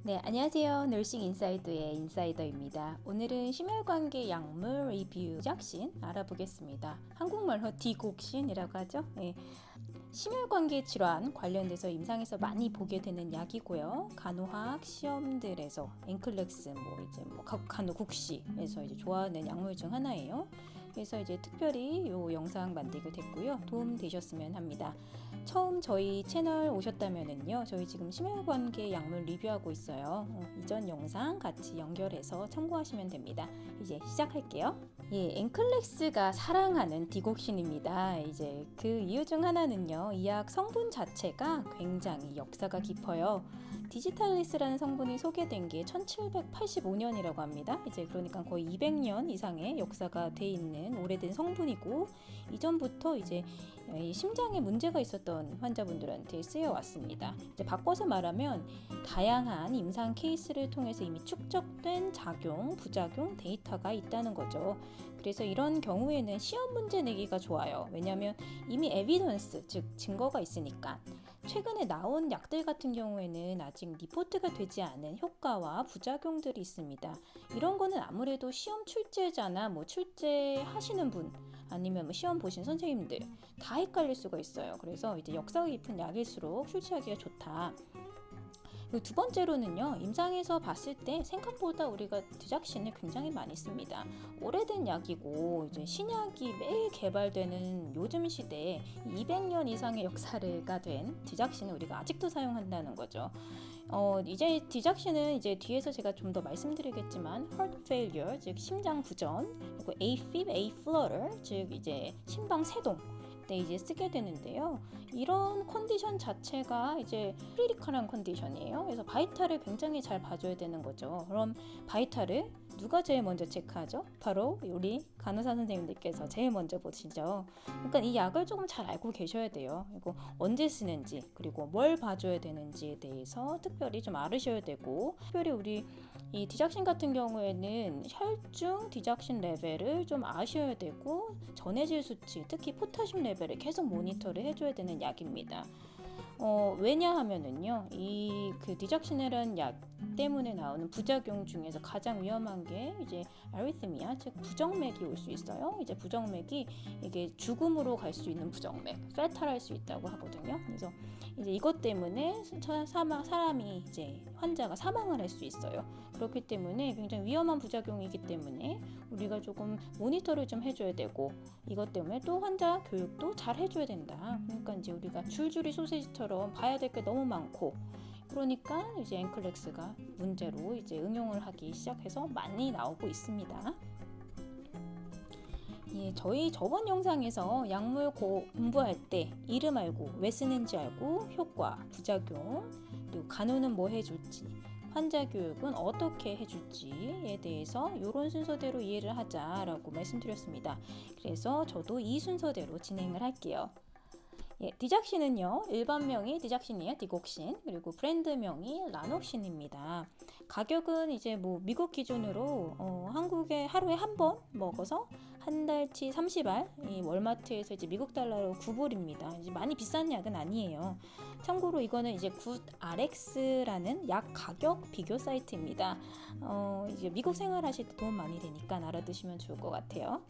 네, 안녕하세요. 널싱 인사이더의 인사이더입니다. 오늘은 심혈관계 약물 리뷰 디작신 알아보겠습니다. 한국말로 디곡신이라고 하죠. 네. 심혈관계 질환 관련돼서 임상에서 많이 보게 되는 약이고요. 간호학 시험들에서 앵클렉스, 간호국시에서 이제 좋아하는 약물 중 하나예요. 그래서 이제 특별히 이 영상 만들게 됐고요. 도움 되셨으면 합니다. 처음 저희 채널 오셨다면은요, 저희 지금 심혈관계 약물 리뷰하고 있어요. 이전 영상 같이 연결해서 참고하시면 됩니다. 이제 시작할게요. 예, 앵클렉스가 사랑하는 디곡신입니다. 이제 그 이유 중 하나는요, 이 약 성분 자체가 굉장히 역사가 깊어요. 디지탈리스라는 성분이 소개된 게 1785년이라고 합니다. 이제 그러니까 거의 200년 이상의 역사가 돼 있는 오래된 성분이고, 이전부터 이제 심장에 문제가 있었던 환자분들한테 쓰여왔습니다. 이제 바꿔서 말하면 다양한 임상 케이스를 통해서 이미 축적된 작용, 부작용 데이터가 있다는 거죠. 그래서 이런 경우에는 시험 문제 내기가 좋아요. 왜냐하면 이미 에비던스, 즉 증거가 있으니까. 최근에 나온 약들 같은 경우에는 아직 리포트가 되지 않은 효과와 부작용들이 있습니다. 이런 거는 아무래도 시험 출제자나 출제하시는 분 아니면 시험 보신 선생님들 다 헷갈릴 수가 있어요. 그래서 이제 역사가 깊은 약일수록 출제하기가 좋다. 그리고 두 번째로는요, 임상에서 봤을 때 생각보다 우리가 디작신을 굉장히 많이 씁니다. 오래된 약이고 이제 신약이 매일 개발되는 요즘 시대에 200년 이상의 역사가 된 디작신을 우리가 아직도 사용한다는 거죠. 이제 디작신은 이제 뒤에서 제가 좀 더 말씀드리겠지만 heart failure, 즉 심장 부전, 그리고 AFib, A-flutter, 즉 이제 심방 세동 때 이제 쓰게 되는데요. 이런 컨디션 자체가 이제 크리티컬한 컨디션이에요. 그래서 바이탈을 굉장히 잘 봐줘야 되는 거죠. 그럼 바이탈을 누가 제일 먼저 체크하죠? 바로 우리 간호사 선생님들께서 제일 먼저 보시죠. 그러니까 이 약을 조금 잘 알고 계셔야 돼요. 그리고 언제 쓰는지, 그리고 뭘 봐줘야 되는지에 대해서 특별히 좀 알으셔야 되고, 특별히 우리 이 디작신 같은 경우에는 혈중 디작신 레벨을 좀 아셔야 되고, 전해질 수치, 특히 포타슘 레벨을 계속 모니터를 해줘야 되는 약입니다. 왜냐하면은요, 이 디작신이라는 약 때문에 나오는 부작용 중에서 가장 위험한 게 이제 아리스미아, 즉 부정맥이 올 수 있어요. 이제 부정맥이 이게 죽음으로 갈 수 있는 부정맥, 페탈할 수 있다고 하거든요. 그래서 이제 이것 때문에 사람이 이제 환자가 사망을 할 수 있어요. 그렇기 때문에 굉장히 위험한 부작용이기 때문에 우리가 조금 모니터를 좀 해줘야 되고, 이것 때문에 또 환자 교육도 잘 해줘야 된다. 그러니까 이제 우리가 줄줄이 소세지처럼 봐야 될 게 너무 많고, 그러니까 이제 앵클렉스가 문제로 이제 응용을 하기 시작해서 많이 나오고 있습니다. 예, 저희 저번 영상에서 약물 공부할 때 이름 알고 왜 쓰는지 알고 효과, 부작용, 그리고 간호는 뭐 해줄지, 환자 교육은 어떻게 해줄지에 대해서 이런 순서대로 이해를 하자라고 말씀드렸습니다. 그래서 저도 이 순서대로 진행을 할게요. 예, 디작신은요, 일반명이 디작신이에요, 디곡신. 그리고 브랜드명이 라녹신입니다. 가격은 이제 미국 기준으로 한국에 하루에 한 번 먹어서 한 달치 30알, 이 월마트에서 이제 미국 달러로 9불입니다. 이제 많이 비싼 약은 아니에요. 참고로 이거는 이제 굿RX라는 약 가격 비교 사이트입니다. 이제 미국 생활하실 때 도움 많이 되니까 알아두시면 좋을 것 같아요.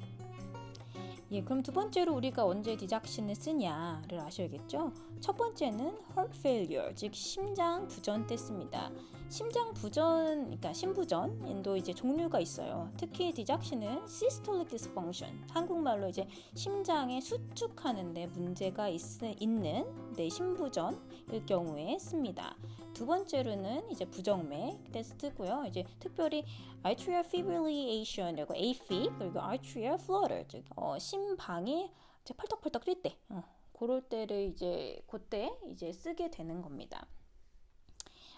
예, 그럼 두 번째로 우리가 언제 디작신을 쓰냐를 아셔야겠죠? 첫 번째는 heart failure, 즉 심장 부전 때 씁니다. 심장 부전, 그러니까 심부전도 이제 종류가 있어요. 특히 디작신은 systolic dysfunction, 한국말로 이제 심장에 수축하는데 문제가 있는 심부전일 경우에 씁니다. 두 번째로는 이제 부정맥 때 쓰고요. 이제 특별히 atrial fibrillation, 그리고 AFib, 그리고 atrial flutter, 즉 심방이 이제 펄떡펄떡 뛸 때, 그럴 때를 이제 그때 이제 쓰게 되는 겁니다.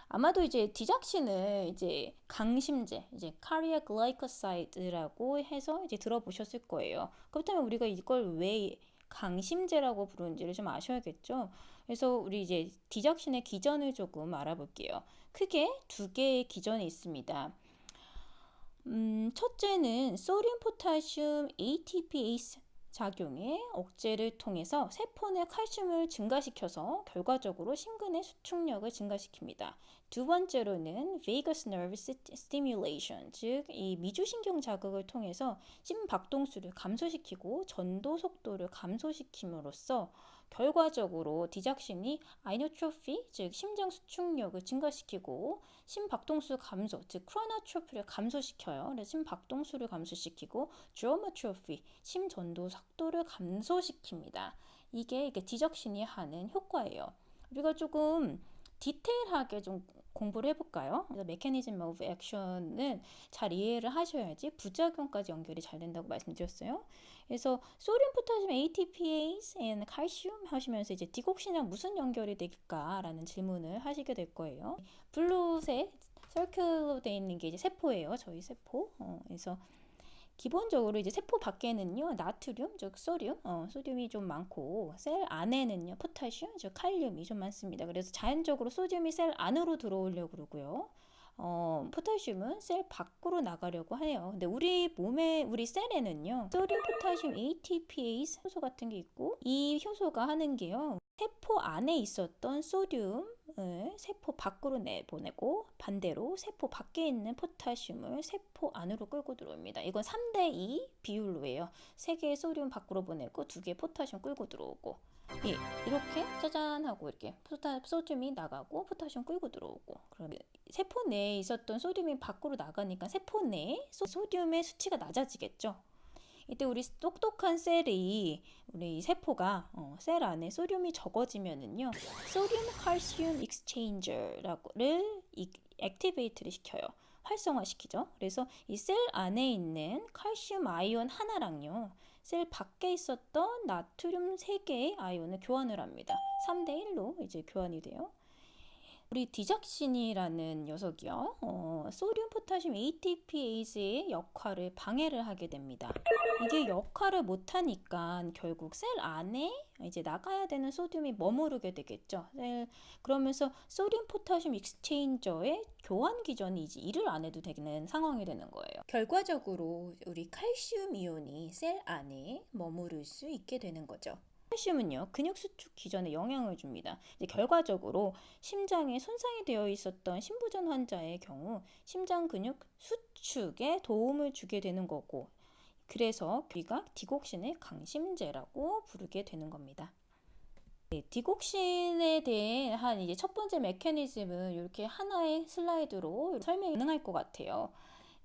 아마도 이제 디작신을 이제 강심제, 이제 cardiac glycoside라고 해서 이제 들어보셨을 거예요. 그렇다면 우리가 이걸 왜 강심제라고 부르는지를 좀 아셔야겠죠. 그래서 우리 이제 디작신의 기전을 조금 알아볼게요. 크게 두 개의 기전이 있습니다. 첫째는 소듐 포타슘 ATPase 작용의 억제를 통해서 세포 내 칼슘을 증가시켜서 결과적으로 심근의 수축력을 증가시킵니다. 두 번째로는 vagus nerve stimulation, 즉 이 미주신경 자극을 통해서 심박동수를 감소시키고 전도 속도를 감소시킴으로써 결과적으로 디작신이 아이노트로피, 즉 심장 수축력을 증가시키고 심박동수 감소, 즉 크로노트로피를 감소시켜요. 그래서 심박동수를 감소시키고 드로모트로피, 심전도 속도를 감소시킵니다. 이게 디적신이 하는 효과예요. 우리가 조금 디테일하게 좀 공부를 해볼까요? 그래서 메커니즘 오브 액션은 잘 이해를 하셔야지 부작용까지 연결이 잘 된다고 말씀드렸어요. 그래서 소듐, 포타슘, ATPase, and 칼슘 하시면서 이제 디곡신이랑 무슨 연결이 될까라는 질문을 하시게 될 거예요. 블루색 서클로 되어 있는 게 이제 세포예요. 저희 세포. 그래서 기본적으로 이제 세포 밖에는요 나트륨, 즉 소듐, 소듐이 좀 많고 셀 안에는요 포타슘, 즉 칼륨이 좀 많습니다. 그래서 자연적으로 소듐이 셀 안으로 들어오려고 그러고요. 포타슘은 셀 밖으로 나가려고 해요. 근데 우리 몸에, 우리 셀에는요 소듐, 포타슘, ATPase 효소 같은 게 있고 이 효소가 하는 게요 세포 안에 있었던 소듐을 세포 밖으로 내보내고 반대로 세포 밖에 있는 포타슘을 세포 안으로 끌고 들어옵니다. 이건 3대2 비율로 해요. 3개의 소듐 밖으로 보내고 2개의 포타슘 끌고 들어오고, 예, 이렇게 짜잔 하고 이렇게 소듐이 나가고 포타슘 끌고 들어오고, 그러면 세포 내에 있었던 소듐이 밖으로 나가니까 세포 내에 소듐의 수치가 낮아지겠죠. 이때 우리 똑똑한 셀이, 우리 세포가 셀 안에 소듐이 적어지면은요 소듐 칼슘 익스체인저를 액티베이트를 시켜요. 활성화시키죠. 그래서 이 셀 안에 있는 칼슘 아이온 하나랑요 셀 밖에 있었던 나트륨 3개의 아이온을 교환을 합니다. 3대1로 이제 교환이 돼요. 우리 디작신이라는 녀석이요. 소듐, 포타슘, ATPase의 역할을 방해를 하게 됩니다. 이게 역할을 못하니까 결국 셀 안에 이제 나가야 되는 소듐이 머무르게 되겠죠. 그러면서 소듐 포타슘 익스체인저의 교환 기전이 이제 일을 안 해도 되는 상황이 되는 거예요. 결과적으로 우리 칼슘 이온이 셀 안에 머무를 수 있게 되는 거죠. 칼슘은요 근육 수축 기전에 영향을 줍니다. 이제 결과적으로 심장에 손상이 되어 있었던 심부전 환자의 경우 심장 근육 수축에 도움을 주게 되는 거고, 그래서 우리가 디곡신을 강심제라고 부르게 되는 겁니다. 네, 디곡신에 대한 이제 첫 번째 메커니즘은 이렇게 하나의 슬라이드로 설명이 가능할 것 같아요.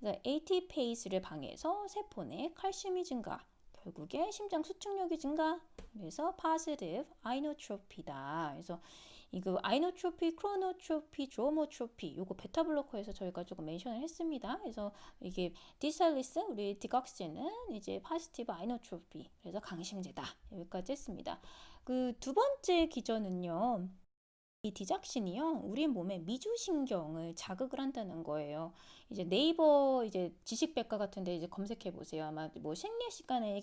그래서 ATPase를 방해해서 세포 내 칼슘이 증가, 결국에 심장 수축력이 증가, 그래서 positive 아이노트로피다. 그래서 이거 아이노트로피, 크로노트로피, 드로모트로피, 요거 베타블로커에서 저희가 조금 멘션을 했습니다. 그래서 이게 디살리스, 우리 디각신은 이제 positive 아이노트로피, 그래서 강심제다. 여기까지 했습니다. 그 두 번째 기전은요. 이 디작신이요, 우리 몸의 미주신경을 자극을 한다는 거예요. 이제 네이버 이제 지식백과 같은데 이제 검색해 보세요. 아마 뭐 생리학 시간에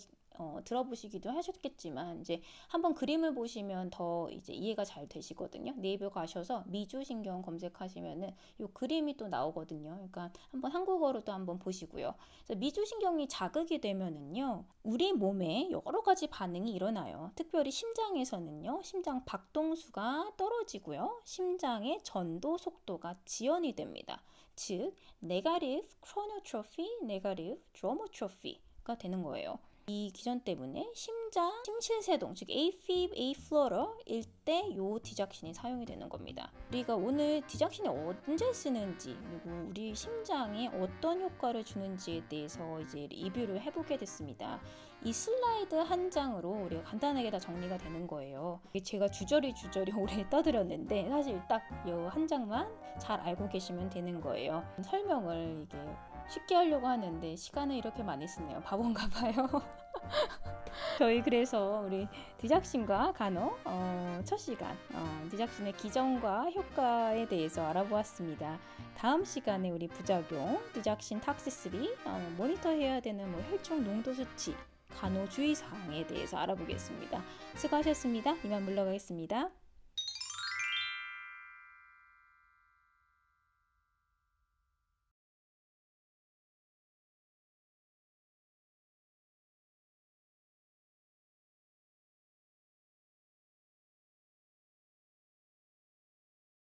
들어보시기도 하셨겠지만 이제 한번 그림을 보시면 더 이제 이해가 잘 되시거든요. 네이버 가셔서 미주신경 검색하시면은 요 그림이 또 나오거든요. 그러니까 한번 한국어로도 한번 보시고요. 그래서 미주신경이 자극이 되면은요, 우리 몸에 여러 가지 반응이 일어나요. 특별히 심장에서는요, 심장 박동수가 떨어지고요, 심장의 전도 속도가 지연이 됩니다. 즉, 네가티브 크로노트로피, 네가티브 드로모트로피가 되는 거예요. 이 기전 때문에 심장 심실세동, 즉 AFib, A-flutter 일 때 요 디작신이 사용이 되는 겁니다. 우리가 오늘 디작신이 언제 쓰는지, 그리고 우리 심장에 어떤 효과를 주는지에 대해서 이제 리뷰를 해보게 됐습니다. 이 슬라이드 한 장으로 우리가 간단하게 다 정리가 되는 거예요. 제가 주저리 오래 떠들었는데 사실 딱 요 한 장만 잘 알고 계시면 되는 거예요. 설명을 이게 쉽게 하려고 하는데 시간을 이렇게 많이 쓰네요. 바본가 봐요. 저희 그래서 우리 디작신과 간호 첫 시간 디작신의 기전과 효과에 대해서 알아보았습니다. 다음 시간에 우리 부작용, 디작신 탁시스리, 모니터해야 되는 뭐 혈중 농도 수치, 간호 주의사항에 대해서 알아보겠습니다. 수고하셨습니다. 이만 물러가겠습니다.